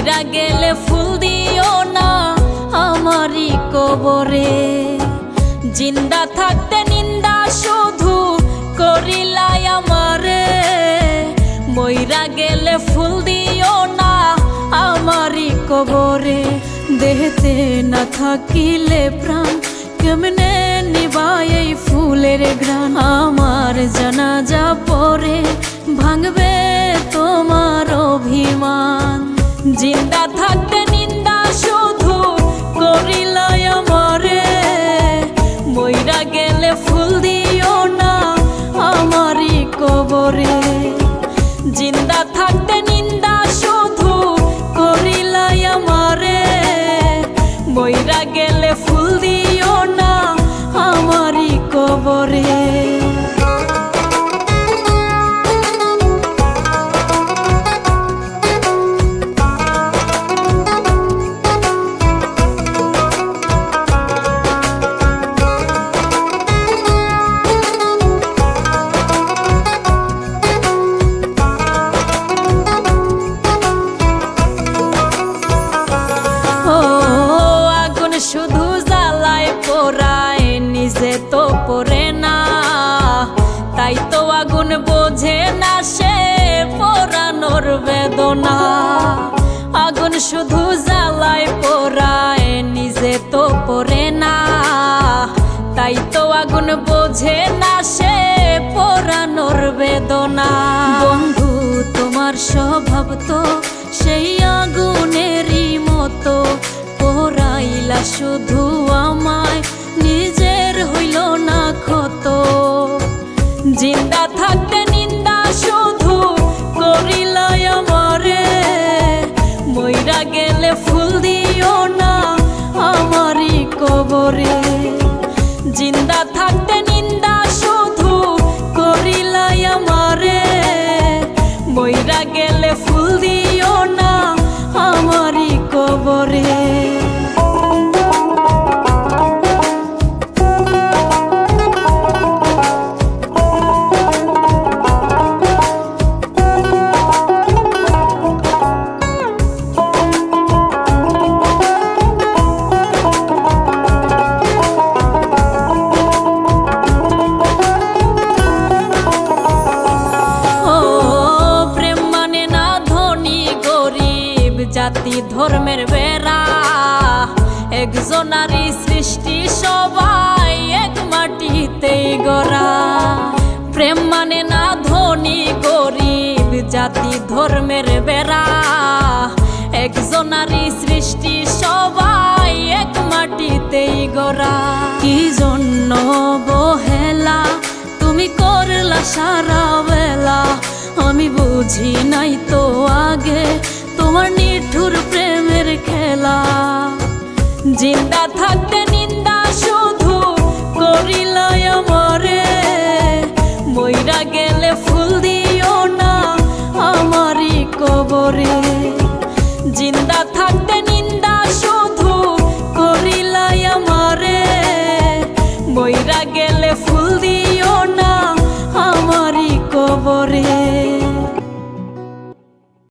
মইরা গেলে ফুল দিও না আমারই কবরে। জিন্দা থাকতে নিন্দা শুধু করিলাই আমারে, মইরা গেলে ফুল দিও না আমারই কবরে। দেহতে না থাকিলে প্রাণ কেমনে নিবাই এই ফুলের ঘ্রাণ। আমার জানাজা পরে ভাঙবে তোমার অভিমান। জিন্দা থাকতে নিন্দা শুধু করিলাই আমারে, মইরা গেলে ফুল দিও না আমারই কবরে। জিন্দা থাকতে নিন্দা শুধু করিলাই আমারে, মইরা গেলে ফুল দিও না আমারই কবরে। শুধু জ্বালায় পোড়ায় নিজে তো পড়ে না, তাই তো আগুন বোঝে না সে পোড়ানোর বেদনা। আগুন শুধু জ্বালায় পোড়ায় নিজে তো পড়ে না, তাই তো আগুন বোঝে না সে পোড়ানোর বেদনা। বন্ধু তোমার স্বভাব তো সেই আগুনেরই মতো, পোড়াইলা শুধু আমায় নিজের হইল না ক্ষত। জিন্দা থাকতে নিন্দা শুধু করিলাই আমারে, মইরা গেলে ফুল দিও না আমারই কবরে। জিন্দা থাকতে নিন্দা শুধু করিলাই আমারে, মইরা গেলে ফুল দিও না আমারই কবরে। জাতি ধর্মের বেড়া একজনারই সৃষ্টি, সবাই এক মাটিতেই গড়া। প্রেম মানে না ধনী গরিব, জাতি ধর্মের বেড়া একজনারই সৃষ্টি, সবাই এক মাটিতেই গড়া। কি জন্য বহেলা তুমি করলা সারা বেলা, আমি বুঝি নাই তো আগে তোমার নিঠুর প্রেমের খেলা। জিন্দা থাকতে নিন্দা শুধু করিলাই আমারে, মইরা গেলে ফুল দিও না আমারই কবরে।